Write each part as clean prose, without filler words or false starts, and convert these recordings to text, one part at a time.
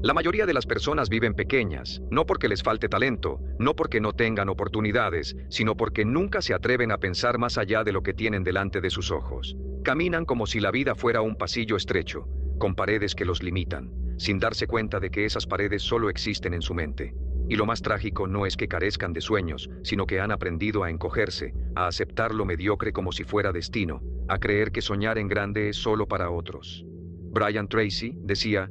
La mayoría de las personas viven pequeñas, no porque les falte talento, no porque no tengan oportunidades, sino porque nunca se atreven a pensar más allá de lo que tienen delante de sus ojos. Caminan como si la vida fuera un pasillo estrecho, con paredes que los limitan, sin darse cuenta de que esas paredes solo existen en su mente. Y lo más trágico no es que carezcan de sueños, sino que han aprendido a encogerse, a aceptar lo mediocre como si fuera destino, a creer que soñar en grande es solo para otros. Brian Tracy decía: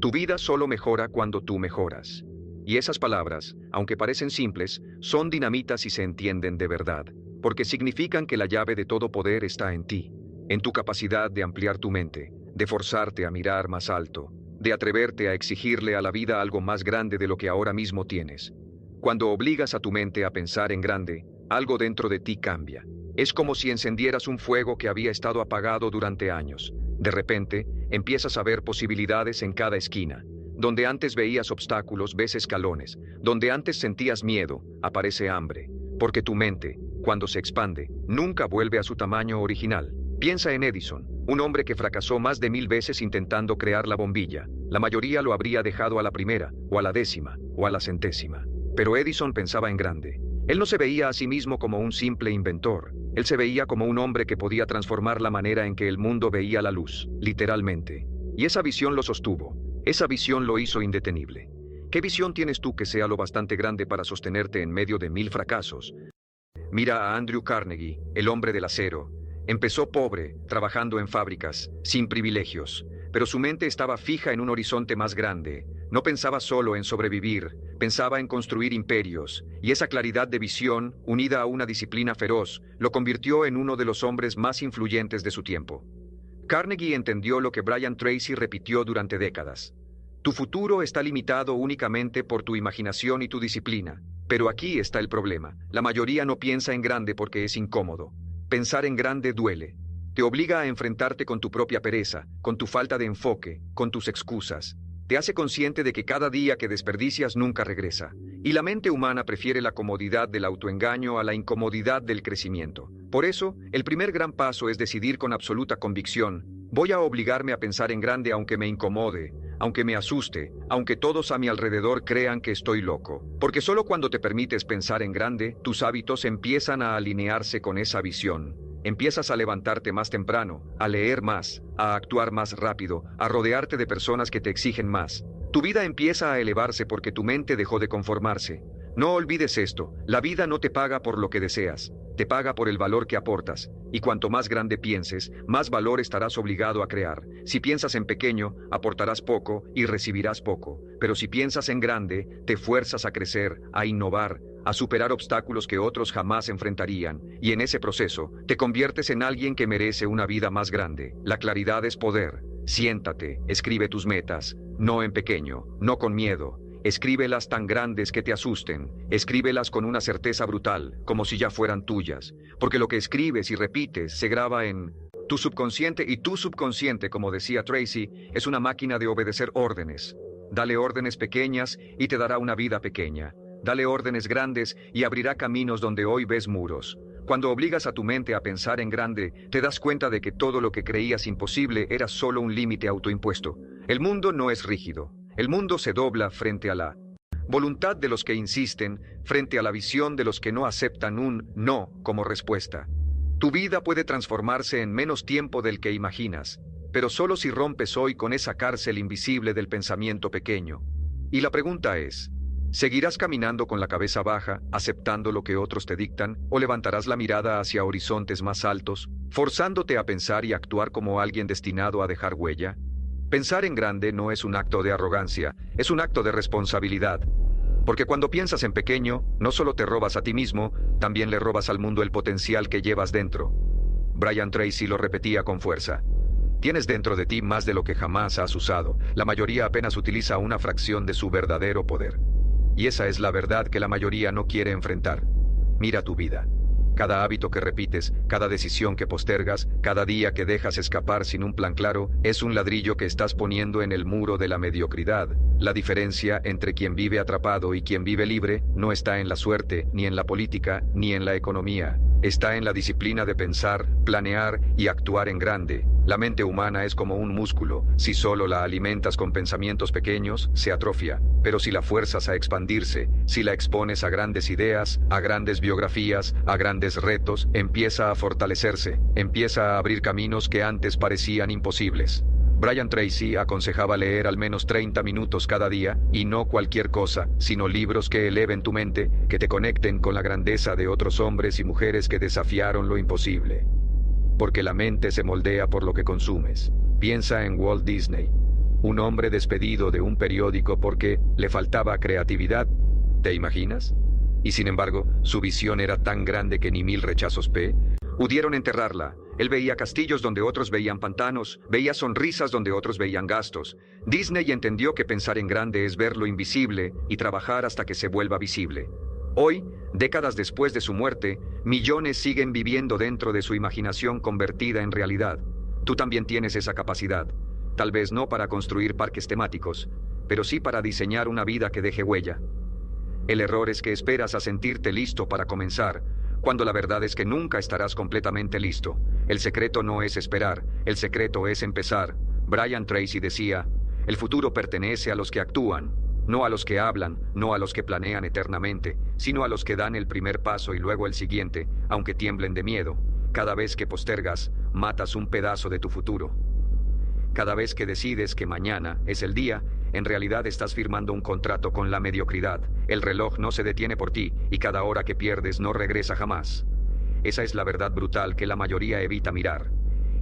tu vida solo mejora cuando tú mejoras. Y esas palabras, aunque parecen simples, son dinamita si se entienden de verdad, porque significan que la llave de todo poder está en ti, en tu capacidad de ampliar tu mente, de forzarte a mirar más alto, de atreverte a exigirle a la vida algo más grande de lo que ahora mismo tienes. Cuando obligas a tu mente a pensar en grande, algo dentro de ti cambia. Es como si encendieras un fuego que había estado apagado durante años. De repente, empiezas a ver posibilidades en cada esquina. Donde antes veías obstáculos, ves escalones. Donde antes sentías miedo, aparece hambre. Porque tu mente, cuando se expande, nunca vuelve a su tamaño original. Piensa en Edison, un hombre que fracasó más de 1000 veces intentando crear la bombilla. La mayoría lo habría dejado a la primera, o a la 10ª, o a la 100ª. Pero Edison pensaba en grande. Él no se veía a sí mismo como un simple inventor. Él se veía como un hombre que podía transformar la manera en que el mundo veía la luz, literalmente. Y esa visión lo sostuvo. Esa visión lo hizo indetenible. ¿Qué visión tienes tú que sea lo bastante grande para sostenerte en medio de 1000 fracasos? Mira a Andrew Carnegie, el hombre del acero. Empezó pobre, trabajando en fábricas, sin privilegios, pero su mente estaba fija en un horizonte más grande. No pensaba solo en sobrevivir, pensaba en construir imperios, y esa claridad de visión, unida a una disciplina feroz, lo convirtió en uno de los hombres más influyentes de su tiempo. Carnegie entendió lo que Brian Tracy repitió durante décadas. Tu futuro está limitado únicamente por tu imaginación y tu disciplina. Pero aquí está el problema. La mayoría no piensa en grande porque es incómodo. Pensar en grande duele. Te obliga a enfrentarte con tu propia pereza, con tu falta de enfoque, con tus excusas. Te hace consciente de que cada día que desperdicias nunca regresa. Y la mente humana prefiere la comodidad del autoengaño a la incomodidad del crecimiento. Por eso, el primer gran paso es decidir con absoluta convicción: voy a obligarme a pensar en grande aunque me incomode, aunque me asuste, aunque todos a mi alrededor crean que estoy loco. Porque solo cuando te permites pensar en grande, tus hábitos empiezan a alinearse con esa visión. Empiezas a levantarte más temprano, a leer más, a actuar más rápido, a rodearte de personas que te exigen más. Tu vida empieza a elevarse porque tu mente dejó de conformarse. No olvides esto: la vida no te paga por lo que deseas, te paga por el valor que aportas. Y cuanto más grande pienses, más valor estarás obligado a crear. Si piensas en pequeño, aportarás poco y recibirás poco. Pero si piensas en grande, te fuerzas a crecer, a innovar, a superar obstáculos que otros jamás enfrentarían. Y en ese proceso, te conviertes en alguien que merece una vida más grande. La claridad es poder. Siéntate, escribe tus metas, no en pequeño, no con miedo. Escríbelas tan grandes que te asusten. Escríbelas con una certeza brutal, como si ya fueran tuyas. Porque lo que escribes y repites se graba en tu subconsciente, y tu subconsciente, como decía Tracy, es una máquina de obedecer órdenes. Dale órdenes pequeñas y te dará una vida pequeña. Dale órdenes grandes y abrirá caminos donde hoy ves muros. Cuando obligas a tu mente a pensar en grande, te das cuenta de que todo lo que creías imposible era solo un límite autoimpuesto. El mundo no es rígido. El mundo se dobla frente a la voluntad de los que insisten, frente a la visión de los que no aceptan un no como respuesta. Tu vida puede transformarse en menos tiempo del que imaginas, pero solo si rompes hoy con esa cárcel invisible del pensamiento pequeño. Y la pregunta es: ¿seguirás caminando con la cabeza baja, aceptando lo que otros te dictan, o levantarás la mirada hacia horizontes más altos, forzándote a pensar y actuar como alguien destinado a dejar huella? Pensar en grande no es un acto de arrogancia, es un acto de responsabilidad. Porque cuando piensas en pequeño, no solo te robas a ti mismo, también le robas al mundo el potencial que llevas dentro. Brian Tracy lo repetía con fuerza. Tienes dentro de ti más de lo que jamás has usado. La mayoría apenas utiliza una fracción de su verdadero poder. Y esa es la verdad que la mayoría no quiere enfrentar. Mira tu vida. Cada hábito que repites, cada decisión que postergas, cada día que dejas escapar sin un plan claro, es un ladrillo que estás poniendo en el muro de la mediocridad. La diferencia entre quien vive atrapado y quien vive libre no está en la suerte, ni en la política, ni en la economía. Está en la disciplina de pensar, planear y actuar en grande. La mente humana es como un músculo. Si solo la alimentas con pensamientos pequeños, se atrofia. Pero si la fuerzas a expandirse, si la expones a grandes ideas, a grandes biografías, a grandes retos, empieza a fortalecerse, empieza a abrir caminos que antes parecían imposibles. Brian Tracy aconsejaba leer al menos 30 minutos cada día, y no cualquier cosa, sino libros que eleven tu mente, que te conecten con la grandeza de otros hombres y mujeres que desafiaron lo imposible. Porque la mente se moldea por lo que consumes. Piensa en Walt Disney, un hombre despedido de un periódico porque le faltaba creatividad. ¿Te imaginas? Y sin embargo, su visión era tan grande que ni 1000 rechazos pudieron enterrarla. Él veía castillos donde otros veían pantanos, veía sonrisas donde otros veían gastos. Disney entendió que pensar en grande es ver lo invisible y trabajar hasta que se vuelva visible. Hoy, décadas después de su muerte, millones siguen viviendo dentro de su imaginación convertida en realidad. Tú también tienes esa capacidad. Tal vez no para construir parques temáticos, pero sí para diseñar una vida que deje huella. El error es que esperas a sentirte listo para comenzar, cuando la verdad es que nunca estarás completamente listo. El secreto no es esperar, el secreto es empezar. Brian Tracy decía, el futuro pertenece a los que actúan, no a los que hablan, no a los que planean eternamente, sino a los que dan el primer paso y luego el siguiente, aunque tiemblen de miedo. Cada vez que postergas, matas un pedazo de tu futuro. Cada vez que decides que mañana es el día, en realidad estás firmando un contrato con la mediocridad. El reloj no se detiene por ti y cada hora que pierdes no regresa jamás. Esa es la verdad brutal que la mayoría evita mirar.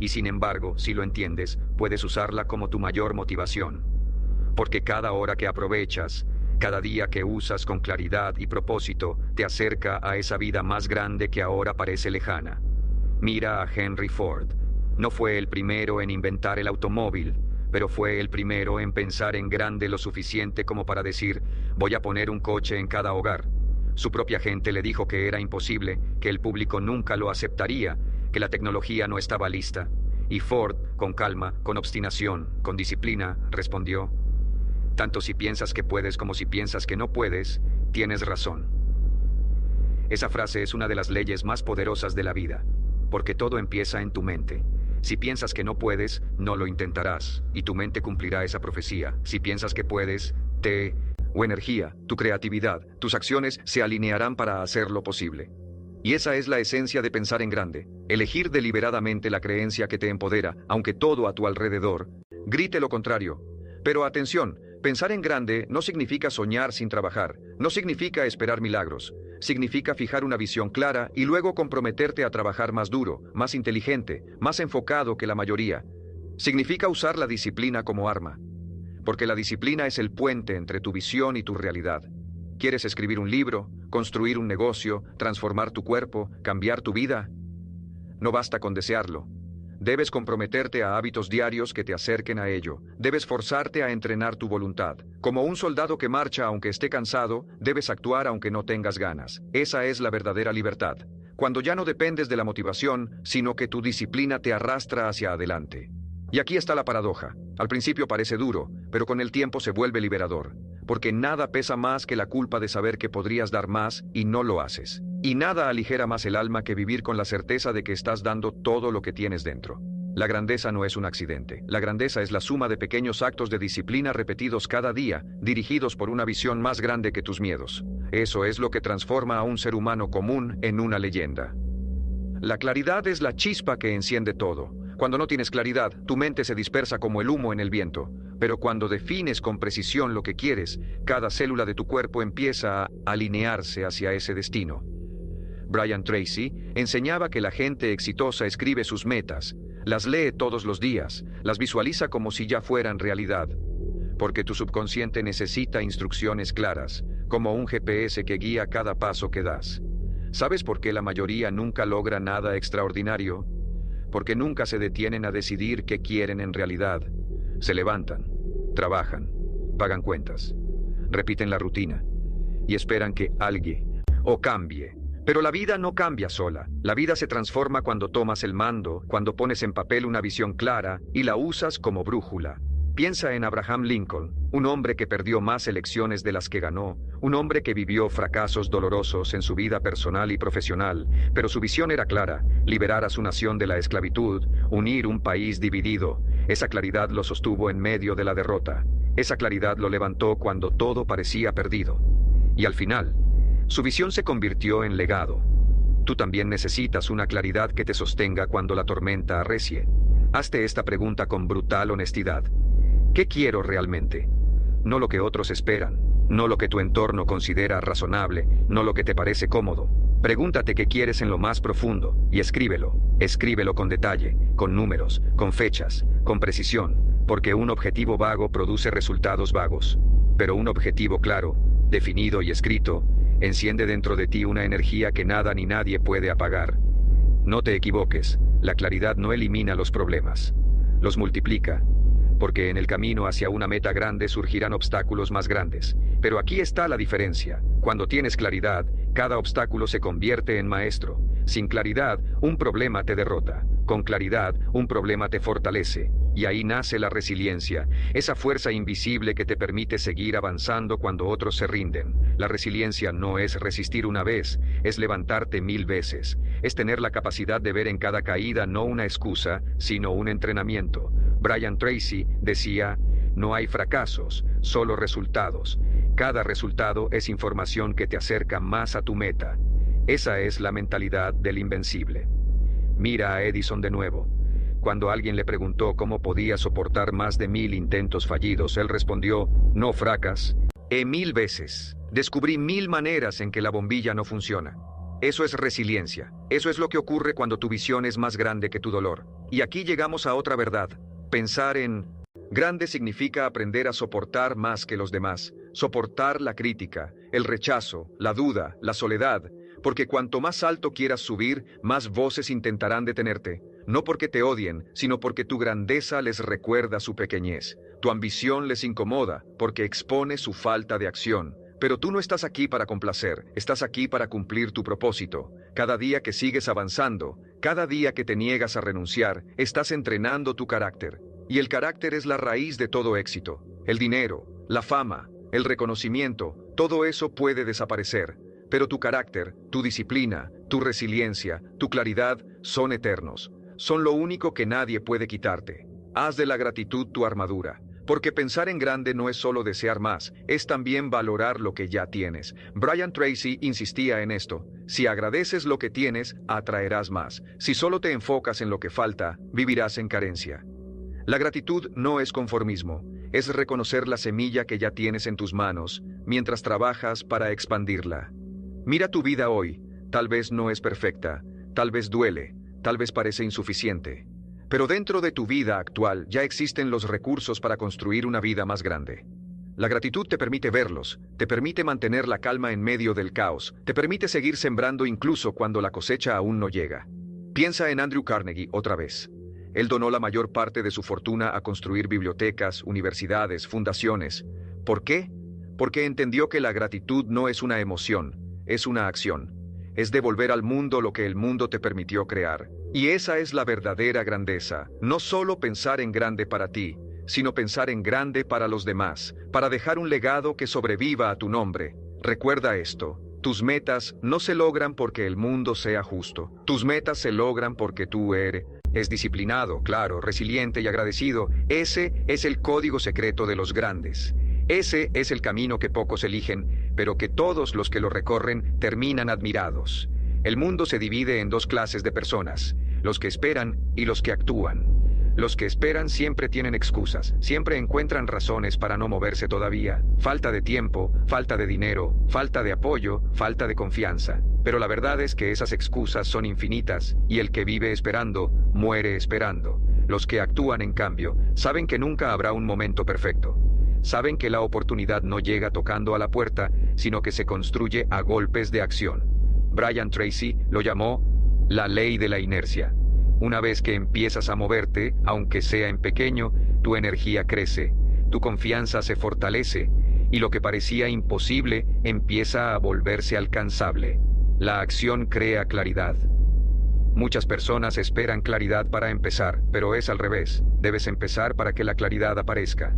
Y sin embargo, si lo entiendes, puedes usarla como tu mayor motivación. Porque cada hora que aprovechas, cada día que usas con claridad y propósito, te acerca a esa vida más grande que ahora parece lejana. Mira a Henry Ford. No fue el primero en inventar el automóvil, pero fue el primero en pensar en grande lo suficiente como para decir, voy a poner un coche en cada hogar. Su propia gente le dijo que era imposible, que el público nunca lo aceptaría, que la tecnología no estaba lista. Y Ford, con calma, con obstinación, con disciplina, respondió, tanto si piensas que puedes como si piensas que no puedes, tienes razón. Esa frase es una de las leyes más poderosas de la vida, porque todo empieza en tu mente. Si piensas que no puedes, no lo intentarás, y tu mente cumplirá esa profecía. Si piensas que puedes, tu energía, tu creatividad, tus acciones se alinearán para hacerlo posible. Y esa es la esencia de pensar en grande, elegir deliberadamente la creencia que te empodera, aunque todo a tu alrededor grite lo contrario. Pero atención, pensar en grande no significa soñar sin trabajar, no significa esperar milagros. Significa fijar una visión clara y luego comprometerte a trabajar más duro, más inteligente, más enfocado que la mayoría. Significa usar la disciplina como arma. Porque la disciplina es el puente entre tu visión y tu realidad. ¿Quieres escribir un libro, construir un negocio, transformar tu cuerpo, cambiar tu vida? No basta con desearlo. Debes comprometerte a hábitos diarios que te acerquen a ello. Debes forzarte a entrenar tu voluntad. Como un soldado que marcha aunque esté cansado, debes actuar aunque no tengas ganas. Esa es la verdadera libertad. Cuando ya no dependes de la motivación, sino que tu disciplina te arrastra hacia adelante. Y aquí está la paradoja. Al principio parece duro, pero con el tiempo se vuelve liberador. Porque nada pesa más que la culpa de saber que podrías dar más y no lo haces. Y nada aligera más el alma que vivir con la certeza de que estás dando todo lo que tienes dentro. La grandeza no es un accidente. La grandeza es la suma de pequeños actos de disciplina repetidos cada día, dirigidos por una visión más grande que tus miedos. Eso es lo que transforma a un ser humano común en una leyenda. La claridad es la chispa que enciende todo. Cuando no tienes claridad, tu mente se dispersa como el humo en el viento. Pero cuando defines con precisión lo que quieres, cada célula de tu cuerpo empieza a alinearse hacia ese destino. Brian Tracy enseñaba que la gente exitosa escribe sus metas, las lee todos los días, las visualiza como si ya fueran realidad. Porque tu subconsciente necesita instrucciones claras, como un GPS que guía cada paso que das. ¿Sabes por qué la mayoría nunca logra nada extraordinario? Porque nunca se detienen a decidir qué quieren en realidad. Se levantan, trabajan, pagan cuentas, repiten la rutina y esperan que alguien cambie. Pero la vida no cambia sola. La vida se transforma cuando tomas el mando, cuando pones en papel una visión clara y la usas como brújula. Piensa en Abraham Lincoln, un hombre que perdió más elecciones de las que ganó, un hombre que vivió fracasos dolorosos en su vida personal y profesional, pero su visión era clara: liberar a su nación de la esclavitud, unir un país dividido. Esa claridad lo sostuvo en medio de la derrota. Esa claridad lo levantó cuando todo parecía perdido. Y al final, su visión se convirtió en legado. Tú también necesitas una claridad que te sostenga cuando la tormenta arrecie. Hazte esta pregunta con brutal honestidad: ¿qué quiero realmente? No lo que otros esperan, no lo que tu entorno considera razonable, no lo que te parece cómodo. Pregúntate qué quieres en lo más profundo y escríbelo. Escríbelo con detalle, con números, con fechas, con precisión, porque un objetivo vago produce resultados vagos. Pero un objetivo claro, definido y escrito, enciende dentro de ti una energía que nada ni nadie puede apagar. No te equivoques, la claridad no elimina los problemas, los multiplica. Porque en el camino hacia una meta grande surgirán obstáculos más grandes. Pero aquí está la diferencia: cuando tienes claridad, cada obstáculo se convierte en maestro. Sin claridad, un problema te derrota. Con claridad, un problema te fortalece. Y ahí nace la resiliencia, esa fuerza invisible que te permite seguir avanzando cuando otros se rinden. La resiliencia no es resistir una vez, es levantarte 1000 veces. Es tener la capacidad de ver en cada caída no una excusa, sino un entrenamiento. Brian Tracy decía: no hay fracasos, solo resultados. Cada resultado es información que te acerca más a tu meta. Esa es la mentalidad del invencible. Mira a Edison de nuevo. Cuando alguien le preguntó cómo podía soportar más de 1000 intentos fallidos, él respondió: no fracas. 1000 veces. Descubrí 1000 maneras en que la bombilla no funciona. Eso es resiliencia. Eso es lo que ocurre cuando tu visión es más grande que tu dolor. Y aquí llegamos a otra verdad. Pensar en grande significa aprender a soportar más que los demás. Soportar la crítica, el rechazo, la duda, la soledad. Porque cuanto más alto quieras subir, más voces intentarán detenerte. No porque te odien, sino porque tu grandeza les recuerda su pequeñez. Tu ambición les incomoda, porque expone su falta de acción. Pero tú no estás aquí para complacer, estás aquí para cumplir tu propósito. Cada día que sigues avanzando, cada día que te niegas a renunciar, estás entrenando tu carácter. Y el carácter es la raíz de todo éxito. El dinero, la fama, el reconocimiento, todo eso puede desaparecer. Pero tu carácter, tu disciplina, tu resiliencia, tu claridad son eternos. Son lo único que nadie puede quitarte. Haz de la gratitud tu armadura. Porque pensar en grande no es solo desear más, es también valorar lo que ya tienes. Brian Tracy insistía en esto: si agradeces lo que tienes, atraerás más. Si solo te enfocas en lo que falta, vivirás en carencia. La gratitud no es conformismo, es reconocer la semilla que ya tienes en tus manos, mientras trabajas para expandirla. Mira tu vida hoy, tal vez no es perfecta, tal vez duele, tal vez parece insuficiente. Pero dentro de tu vida actual ya existen los recursos para construir una vida más grande. La gratitud te permite verlos, te permite mantener la calma en medio del caos, te permite seguir sembrando incluso cuando la cosecha aún no llega. Piensa en Andrew Carnegie otra vez. Él donó la mayor parte de su fortuna a construir bibliotecas, universidades, fundaciones. ¿Por qué? Porque entendió que la gratitud no es una emoción, es una acción. Es devolver al mundo lo que el mundo te permitió crear. Y esa es la verdadera grandeza. No solo pensar en grande para ti, sino pensar en grande para los demás, para dejar un legado que sobreviva a tu nombre. Recuerda esto: tus metas no se logran porque el mundo sea justo. Tus metas se logran porque tú eres disciplinado, claro, resiliente y agradecido. Ese es el código secreto de los grandes. Ese es el camino que pocos eligen, pero que todos los que lo recorren terminan admirados. El mundo se divide en dos clases de personas: los que esperan y los que actúan. Los que esperan siempre tienen excusas, siempre encuentran razones para no moverse todavía. Falta de tiempo, falta de dinero, falta de apoyo, falta de confianza. Pero la verdad es que esas excusas son infinitas, y el que vive esperando, muere esperando. Los que actúan, en cambio, saben que nunca habrá un momento perfecto. Saben que la oportunidad no llega tocando a la puerta, sino que se construye a golpes de acción. Brian Tracy lo llamó la ley de la inercia. Una vez que empiezas a moverte, aunque sea en pequeño, tu energía crece, tu confianza se fortalece, y lo que parecía imposible empieza a volverse alcanzable. La acción crea claridad. Muchas personas esperan claridad para empezar, pero es al revés. Debes empezar para que la claridad aparezca.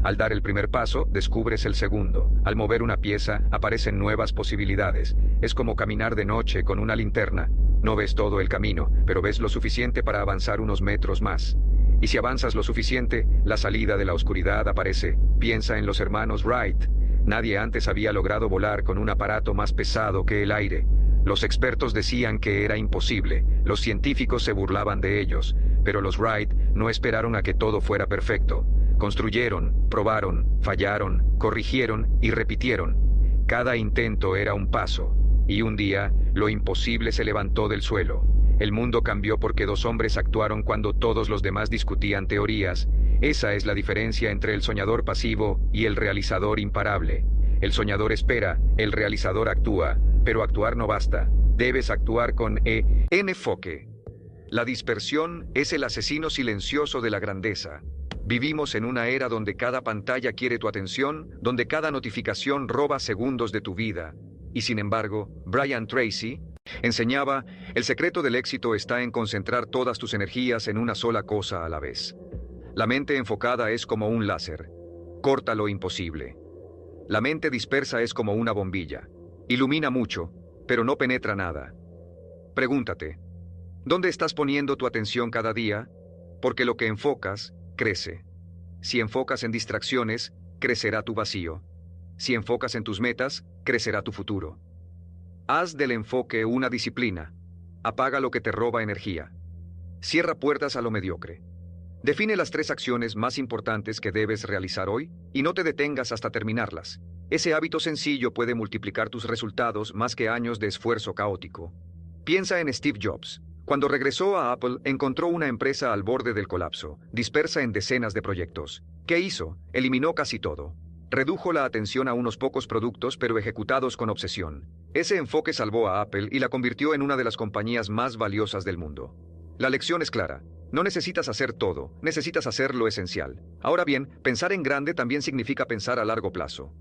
Al dar el primer paso, descubres el segundo. Al mover una pieza, aparecen nuevas posibilidades. Es como caminar de noche con una linterna. No ves todo el camino, pero ves lo suficiente para avanzar unos metros más. Y si avanzas lo suficiente, la salida de la oscuridad aparece. Piensa en los hermanos Wright. Nadie antes había logrado volar con un aparato más pesado que el aire. Los expertos decían que era imposible, los científicos se burlaban de ellos, pero los Wright no esperaron a que todo fuera perfecto. Construyeron, probaron, fallaron, corrigieron y repitieron. Cada intento era un paso, y un día, lo imposible se levantó del suelo. El mundo cambió porque dos hombres actuaron cuando todos los demás discutían teorías. Esa es la diferencia entre el soñador pasivo y el realizador imparable. El soñador espera, el realizador actúa, pero actuar no basta. Debes actuar con enfoque. La dispersión es el asesino silencioso de la grandeza. Vivimos en una era donde cada pantalla quiere tu atención, donde cada notificación roba segundos de tu vida. Y sin embargo, Brian Tracy enseñaba, el secreto del éxito está en concentrar todas tus energías en una sola cosa a la vez. La mente enfocada es como un láser. Corta lo imposible. La mente dispersa es como una bombilla. Ilumina mucho, pero no penetra nada. Pregúntate, ¿dónde estás poniendo tu atención cada día? Porque lo que enfocas, crece. Si enfocas en distracciones, crecerá tu vacío. Si enfocas en tus metas, crecerá tu futuro. Haz del enfoque una disciplina. Apaga lo que te roba energía. Cierra puertas a lo mediocre. Define las 3 acciones más importantes que debes realizar hoy y no te detengas hasta terminarlas. Ese hábito sencillo puede multiplicar tus resultados más que años de esfuerzo caótico. Piensa en Steve Jobs. Cuando regresó a Apple, encontró una empresa al borde del colapso, dispersa en decenas de proyectos. ¿Qué hizo? Eliminó casi todo. Redujo la atención a unos pocos productos, pero ejecutados con obsesión. Ese enfoque salvó a Apple y la convirtió en una de las compañías más valiosas del mundo. La lección es clara. No necesitas hacer todo, necesitas hacer lo esencial. Ahora bien, pensar en grande también significa pensar a largo plazo.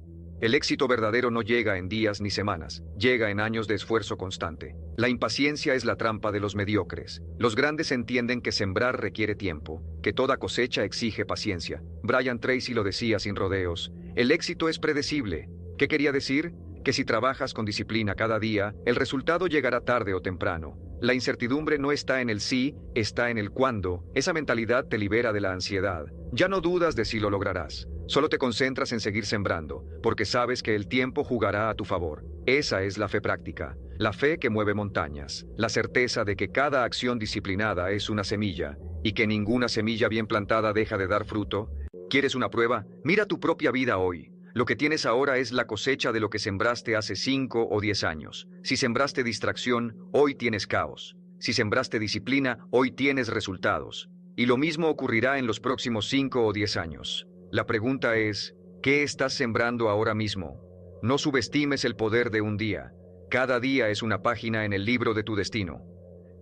El éxito verdadero no llega en días ni semanas, llega en años de esfuerzo constante. La impaciencia es la trampa de los mediocres. Los grandes entienden que sembrar requiere tiempo, que toda cosecha exige paciencia. Brian Tracy lo decía sin rodeos. El éxito es predecible. ¿Qué quería decir? Que si trabajas con disciplina cada día, el resultado llegará tarde o temprano. La incertidumbre no está en el sí, está en el cuándo. Esa mentalidad te libera de la ansiedad. Ya no dudas de si lo lograrás. Solo te concentras en seguir sembrando, porque sabes que el tiempo jugará a tu favor. Esa es la fe práctica, la fe que mueve montañas, la certeza de que cada acción disciplinada es una semilla, y que ninguna semilla bien plantada deja de dar fruto. ¿Quieres una prueba? Mira tu propia vida hoy. Lo que tienes ahora es la cosecha de lo que sembraste hace 5 o 10 años. Si sembraste distracción, hoy tienes caos. Si sembraste disciplina, hoy tienes resultados. Y lo mismo ocurrirá en los próximos 5 o 10 años. La pregunta es, ¿qué estás sembrando ahora mismo? No subestimes el poder de un día. Cada día es una página en el libro de tu destino.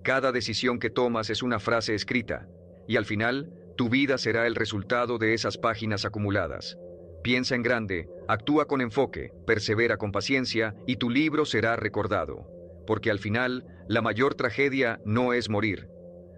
Cada decisión que tomas es una frase escrita. Y al final, tu vida será el resultado de esas páginas acumuladas. Piensa en grande, actúa con enfoque, persevera con paciencia y tu libro será recordado. Porque al final, la mayor tragedia no es morir.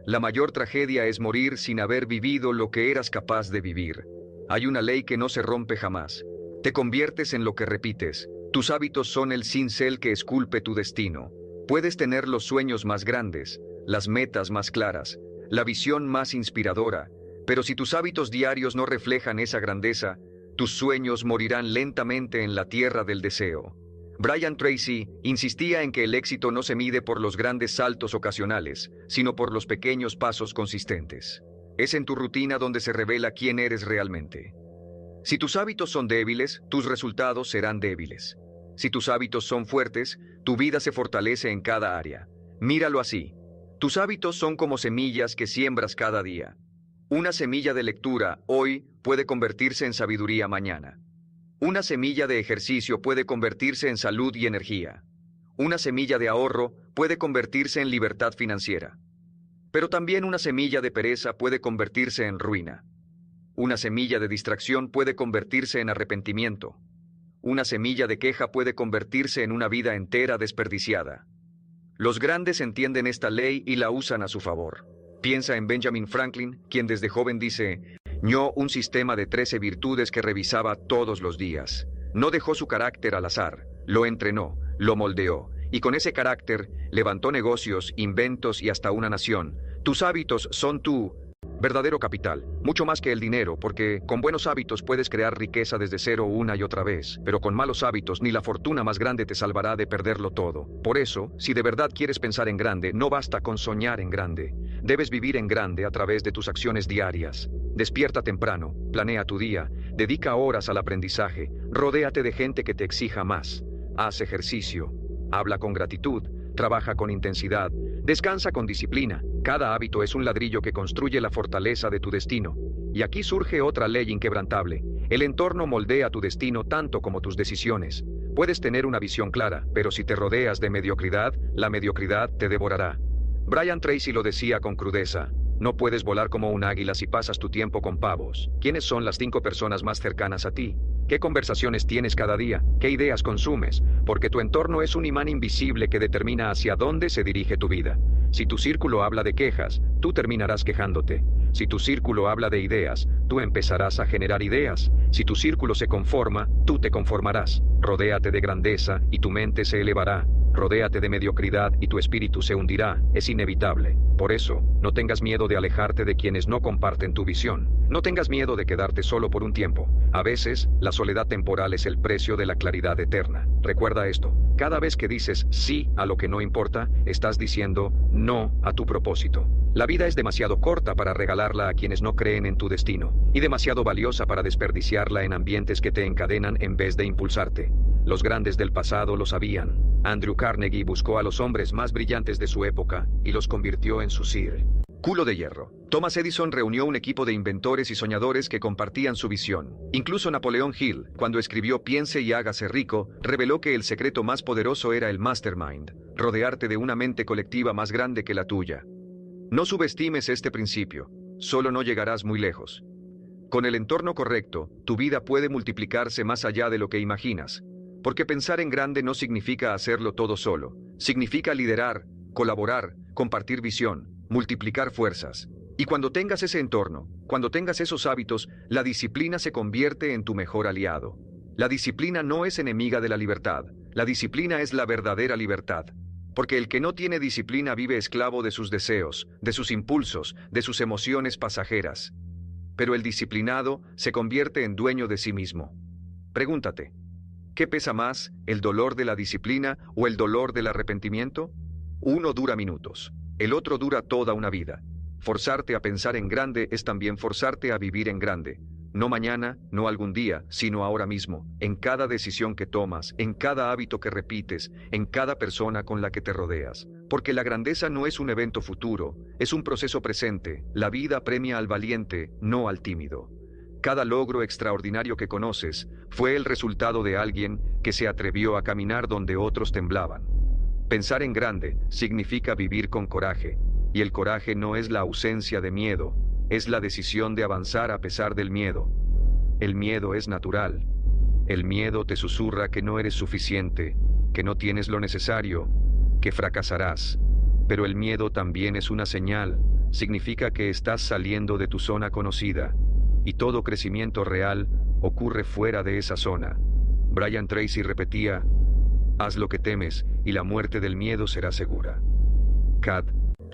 La mayor tragedia es morir sin haber vivido lo que eras capaz de vivir. Hay una ley que no se rompe jamás. Te conviertes en lo que repites. Tus hábitos son el cincel que esculpe tu destino. Puedes tener los sueños más grandes, las metas más claras, la visión más inspiradora, pero si tus hábitos diarios no reflejan esa grandeza, tus sueños morirán lentamente en la tierra del deseo. Brian Tracy insistía en que el éxito no se mide por los grandes saltos ocasionales, sino por los pequeños pasos consistentes. Es en tu rutina donde se revela quién eres realmente. Si tus hábitos son débiles, tus resultados serán débiles. Si tus hábitos son fuertes, tu vida se fortalece en cada área. Míralo así. Tus hábitos son como semillas que siembras cada día. Una semilla de lectura hoy puede convertirse en sabiduría mañana. Una semilla de ejercicio puede convertirse en salud y energía. Una semilla de ahorro puede convertirse en libertad financiera. Pero también una semilla de pereza puede convertirse en ruina. Una semilla de distracción puede convertirse en arrepentimiento. Una semilla de queja puede convertirse en una vida entera desperdiciada. Los grandes entienden esta ley y la usan a su favor. Piensa en Benjamin Franklin, quien desde joven dice, "Ñó un sistema de 13 virtudes que revisaba todos los días". No dejó su carácter al azar, lo entrenó, lo moldeó, y con ese carácter levantó negocios, inventos y hasta una nación. Tus hábitos son tu verdadero capital, mucho más que el dinero, porque con buenos hábitos puedes crear riqueza desde cero una y otra vez, pero con malos hábitos ni la fortuna más grande te salvará de perderlo todo. Por eso, si de verdad quieres pensar en grande, no basta con soñar en grande. Debes vivir en grande a través de tus acciones diarias. Despierta temprano, planea tu día, dedica horas al aprendizaje, rodéate de gente que te exija más. Haz ejercicio, habla con gratitud, trabaja con intensidad, descansa con disciplina. Cada hábito es un ladrillo que construye la fortaleza de tu destino. Y aquí surge otra ley inquebrantable. El entorno moldea tu destino tanto como tus decisiones. Puedes tener una visión clara, pero si te rodeas de mediocridad, la mediocridad te devorará. Brian Tracy lo decía con crudeza. No puedes volar como un águila si pasas tu tiempo con pavos. ¿Quiénes son las 5 personas más cercanas a ti? ¿Qué conversaciones tienes cada día? ¿Qué ideas consumes? Porque tu entorno es un imán invisible que determina hacia dónde se dirige tu vida. Si tu círculo habla de quejas, tú terminarás quejándote. Si tu círculo habla de ideas, tú empezarás a generar ideas. Si tu círculo se conforma, tú te conformarás. Rodéate de grandeza y tu mente se elevará. Rodéate de mediocridad y tu espíritu se hundirá. Es inevitable. Por eso, no tengas miedo de alejarte de quienes no comparten tu visión. No tengas miedo de quedarte solo por un tiempo. A veces, la soledad temporal es el precio de la claridad eterna. Recuerda esto. Cada vez que dices sí a lo que no importa, estás diciendo no a tu propósito. La vida es demasiado corta para regalarla a quienes no creen en tu destino, y demasiado valiosa para desperdiciarla en ambientes que te encadenan en vez de impulsarte. Los grandes del pasado lo sabían. Andrew Carnegie buscó a los hombres más brillantes de su época y los convirtió en su círculo de hierro. Thomas Edison reunió un equipo de inventores y soñadores que compartían su visión. Incluso Napoleón Hill, cuando escribió Piense y hágase rico, reveló que el secreto más poderoso era el mastermind, rodearte de una mente colectiva más grande que la tuya. No subestimes este principio, solo no llegarás muy lejos. Con el entorno correcto, tu vida puede multiplicarse más allá de lo que imaginas. Porque pensar en grande no significa hacerlo todo solo. Significa liderar, colaborar, compartir visión, multiplicar fuerzas. Y cuando tengas ese entorno, cuando tengas esos hábitos, la disciplina se convierte en tu mejor aliado. La disciplina no es enemiga de la libertad. La disciplina es la verdadera libertad. Porque el que no tiene disciplina vive esclavo de sus deseos, de sus impulsos, de sus emociones pasajeras. Pero el disciplinado se convierte en dueño de sí mismo. Pregúntate, ¿qué pesa más, el dolor de la disciplina o el dolor del arrepentimiento? Uno dura minutos, el otro dura toda una vida. Forzarte a pensar en grande es también forzarte a vivir en grande. No mañana, no algún día, sino ahora mismo, en cada decisión que tomas, en cada hábito que repites, en cada persona con la que te rodeas. Porque la grandeza no es un evento futuro, es un proceso presente. La vida premia al valiente, no al tímido. Cada logro extraordinario que conoces fue el resultado de alguien que se atrevió a caminar donde otros temblaban. Pensar en grande significa vivir con coraje, y el coraje no es la ausencia de miedo, es la decisión de avanzar a pesar del miedo. El miedo es natural. El miedo te susurra que no eres suficiente, que no tienes lo necesario, que fracasarás. Pero el miedo también es una señal, significa que estás saliendo de tu zona conocida. Y todo crecimiento real ocurre fuera de esa zona. Brian Tracy repetía, haz lo que temes y la muerte del miedo será segura. Kat,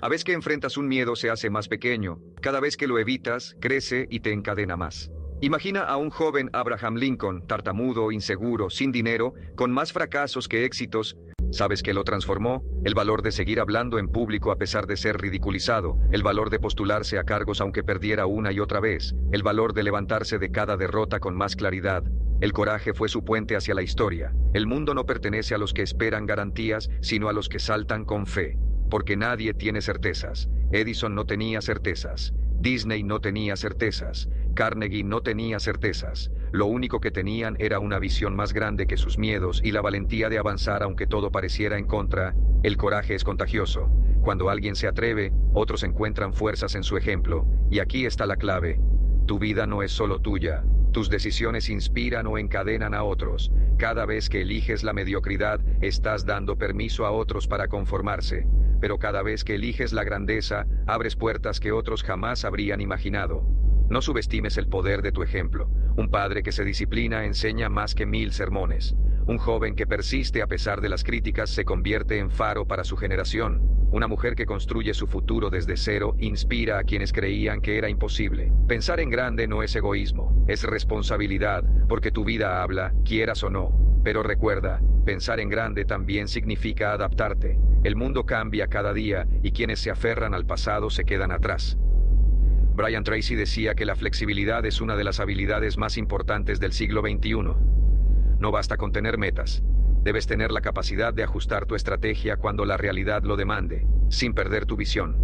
a vez que enfrentas un miedo se hace más pequeño, cada vez que lo evitas, crece y te encadena más. Imagina a un joven Abraham Lincoln, tartamudo, inseguro, sin dinero, con más fracasos que éxitos. ¿Sabes qué lo transformó? El valor de seguir hablando en público a pesar de ser ridiculizado, el valor de postularse a cargos aunque perdiera una y otra vez, el valor de levantarse de cada derrota con más claridad. El coraje fue su puente hacia la historia. El mundo no pertenece a los que esperan garantías, sino a los que saltan con fe. Porque nadie tiene certezas. Edison no tenía certezas. Disney no tenía certezas. Carnegie no tenía certezas. Lo único que tenían era una visión más grande que sus miedos y la valentía de avanzar aunque todo pareciera en contra. El coraje es contagioso. Cuando alguien se atreve, otros encuentran fuerzas en su ejemplo. Y aquí está la clave. Tu vida no es solo tuya. Tus decisiones inspiran o encadenan a otros. Cada vez que eliges la mediocridad, estás dando permiso a otros para conformarse. Pero cada vez que eliges la grandeza, abres puertas que otros jamás habrían imaginado. No subestimes el poder de tu ejemplo. Un padre que se disciplina enseña más que 1000 sermones. Un joven que persiste a pesar de las críticas se convierte en faro para su generación. Una mujer que construye su futuro desde cero inspira a quienes creían que era imposible. Pensar en grande no es egoísmo, es responsabilidad, porque tu vida habla, quieras o no. Pero recuerda, pensar en grande también significa adaptarte. El mundo cambia cada día y quienes se aferran al pasado se quedan atrás. Brian Tracy decía que la flexibilidad es una de las habilidades más importantes del siglo XXI. No basta con tener metas. Debes tener la capacidad de ajustar tu estrategia cuando la realidad lo demande, sin perder tu visión.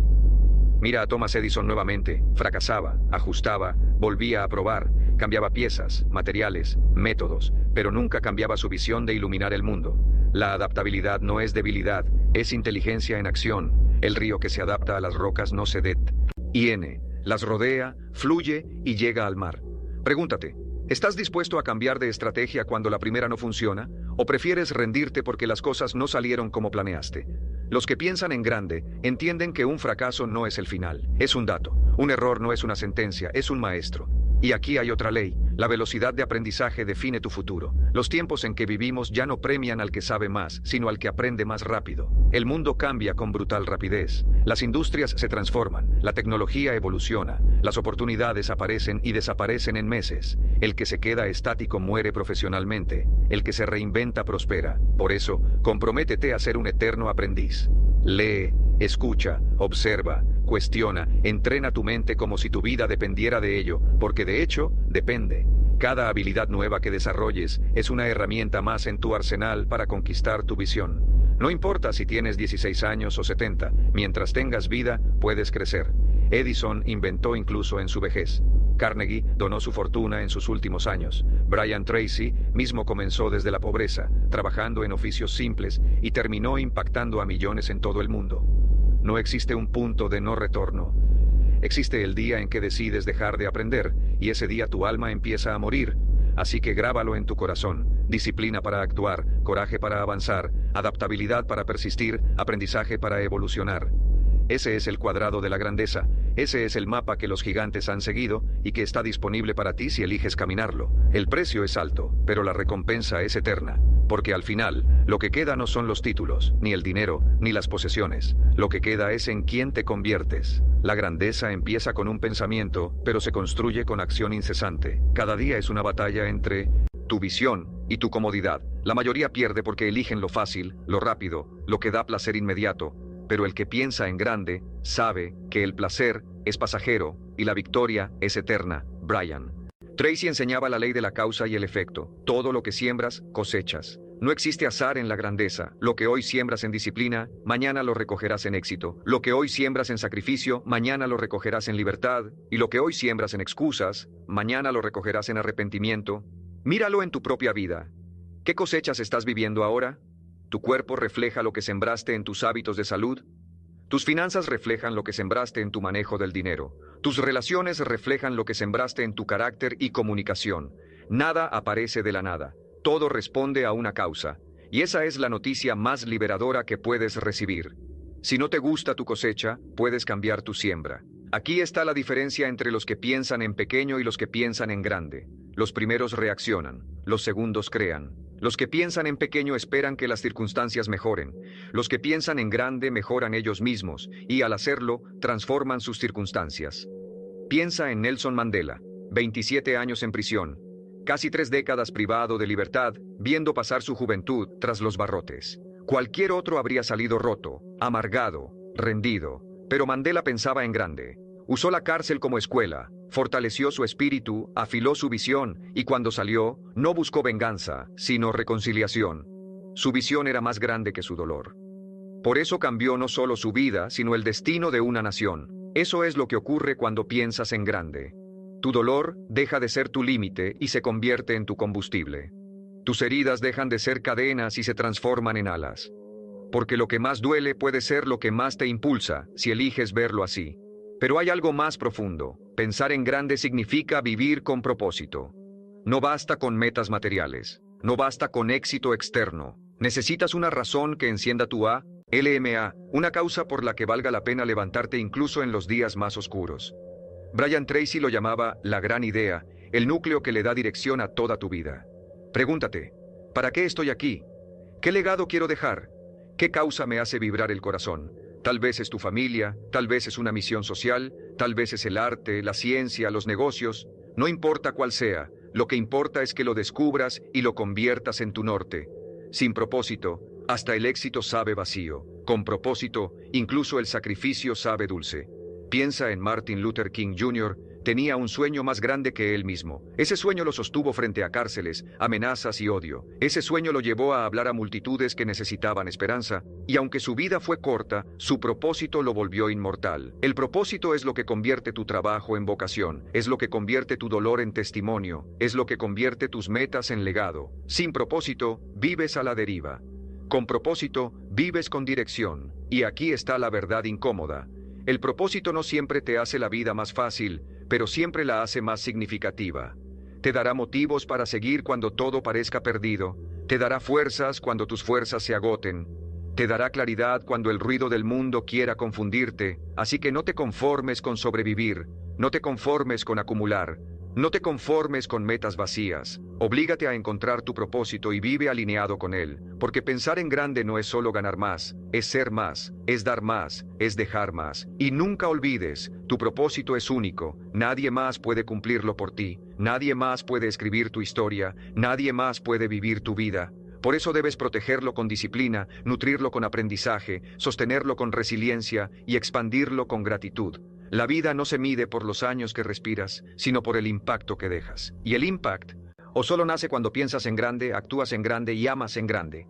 Mira a Thomas Edison nuevamente. Fracasaba, ajustaba, volvía a probar, cambiaba piezas, materiales, métodos, pero nunca cambiaba su visión de iluminar el mundo. La adaptabilidad no es debilidad, es inteligencia en acción. El río que se adapta a las rocas no se detiene, las rodea, fluye y llega al mar. Pregúntate, ¿estás dispuesto a cambiar de estrategia cuando la primera no funciona? ¿O prefieres rendirte porque las cosas no salieron como planeaste? Los que piensan en grande entienden que un fracaso no es el final, es un dato. Un error no es una sentencia, es un maestro. Y aquí hay otra ley. La velocidad de aprendizaje define tu futuro. Los tiempos en que vivimos ya no premian al que sabe más, sino al que aprende más rápido. El mundo cambia con brutal rapidez. Las industrias se transforman, la tecnología evoluciona, las oportunidades aparecen y desaparecen en meses. El que se queda estático muere profesionalmente. El que se reinventa prospera. Por eso, comprométete a ser un eterno aprendiz. Lee, escucha, observa, cuestiona, entrena tu mente como si tu vida dependiera de ello, porque de hecho, depende. Cada habilidad nueva que desarrolles es una herramienta más en tu arsenal para conquistar tu visión. No importa si tienes 16 años o 70, mientras tengas vida, puedes crecer. Edison inventó incluso en su vejez. Carnegie donó su fortuna en sus últimos años. Brian Tracy mismo comenzó desde la pobreza, trabajando en oficios simples y terminó impactando a millones en todo el mundo. No existe un punto de no retorno. Existe el día en que decides dejar de aprender y ese día tu alma empieza a morir. Así que grábalo en tu corazón. Disciplina para actuar, coraje para avanzar, adaptabilidad para persistir, aprendizaje para evolucionar. Ese es el cuadrado de la grandeza. Ese es el mapa que los gigantes han seguido y que está disponible para ti si eliges caminarlo. El precio es alto, pero la recompensa es eterna. Porque al final, lo que queda no son los títulos, ni el dinero, ni las posesiones. Lo que queda es en quién te conviertes. La grandeza empieza con un pensamiento, pero se construye con acción incesante. Cada día es una batalla entre tu visión y tu comodidad. La mayoría pierde porque eligen lo fácil, lo rápido, lo que da placer inmediato. Pero el que piensa en grande sabe que el placer es pasajero y la victoria es eterna. Brian Tracy enseñaba la ley de la causa y el efecto. Todo lo que siembras, cosechas. No existe azar en la grandeza. Lo que hoy siembras en disciplina, mañana lo recogerás en éxito. Lo que hoy siembras en sacrificio, mañana lo recogerás en libertad. Y lo que hoy siembras en excusas, mañana lo recogerás en arrepentimiento. Míralo en tu propia vida. ¿Qué cosechas estás viviendo ahora? ¿Tu cuerpo refleja lo que sembraste en tus hábitos de salud? Tus finanzas reflejan lo que sembraste en tu manejo del dinero. Tus relaciones reflejan lo que sembraste en tu carácter y comunicación. Nada aparece de la nada. Todo responde a una causa. Y esa es la noticia más liberadora que puedes recibir. Si no te gusta tu cosecha, puedes cambiar tu siembra. Aquí está la diferencia entre los que piensan en pequeño y los que piensan en grande. Los primeros reaccionan, los segundos crean. Los que piensan en pequeño esperan que las circunstancias mejoren. Los que piensan en grande mejoran ellos mismos y al hacerlo transforman sus circunstancias. Piensa en Nelson Mandela, 27 años en prisión, casi 3 décadas privado de libertad, viendo pasar su juventud tras los barrotes. Cualquier otro habría salido roto, amargado, rendido, pero Mandela pensaba en grande. Usó la cárcel como escuela, fortaleció su espíritu, afiló su visión y cuando salió, no buscó venganza, sino reconciliación. Su visión era más grande que su dolor. Por eso cambió no solo su vida, sino el destino de una nación. Eso es lo que ocurre cuando piensas en grande. Tu dolor deja de ser tu límite y se convierte en tu combustible. Tus heridas dejan de ser cadenas y se transforman en alas. Porque lo que más duele puede ser lo que más te impulsa, si eliges verlo así. Pero hay algo más profundo. Pensar en grande significa vivir con propósito. No basta con metas materiales. No basta con éxito externo. Necesitas una razón que encienda tu ALMA, una causa por la que valga la pena levantarte incluso en los días más oscuros. Brian Tracy lo llamaba la gran idea, el núcleo que le da dirección a toda tu vida. Pregúntate, ¿para qué estoy aquí? ¿Qué legado quiero dejar? ¿Qué causa me hace vibrar el corazón? Tal vez es tu familia, tal vez es una misión social, tal vez es el arte, la ciencia, los negocios. No importa cuál sea, lo que importa es que lo descubras y lo conviertas en tu norte. Sin propósito, hasta el éxito sabe vacío. Con propósito, incluso el sacrificio sabe dulce. Piensa en Martin Luther King Jr., tenía un sueño más grande que él mismo. Ese sueño lo sostuvo frente a cárceles, amenazas y odio. Ese sueño lo llevó a hablar a multitudes que necesitaban esperanza, y aunque su vida fue corta, su propósito lo volvió inmortal. El propósito es lo que convierte tu trabajo en vocación, es lo que convierte tu dolor en testimonio, es lo que convierte tus metas en legado. Sin propósito, vives a la deriva. Con propósito, vives con dirección. Y aquí está la verdad incómoda. El propósito no siempre te hace la vida más fácil, pero siempre la hace más significativa. Te dará motivos para seguir cuando todo parezca perdido, te dará fuerzas cuando tus fuerzas se agoten, te dará claridad cuando el ruido del mundo quiera confundirte, así que no te conformes con sobrevivir, no te conformes con acumular, no te conformes con metas vacías, oblígate a encontrar tu propósito y vive alineado con él, porque pensar en grande no es solo ganar más, es ser más, es dar más, es dejar más. Y nunca olvides, tu propósito es único, nadie más puede cumplirlo por ti, nadie más puede escribir tu historia, nadie más puede vivir tu vida. Por eso debes protegerlo con disciplina, nutrirlo con aprendizaje, sostenerlo con resiliencia y expandirlo con gratitud. La vida no se mide por los años que respiras, sino por el impacto que dejas. Y el impact o solo nace cuando piensas en grande, actúas en grande y amas en grande.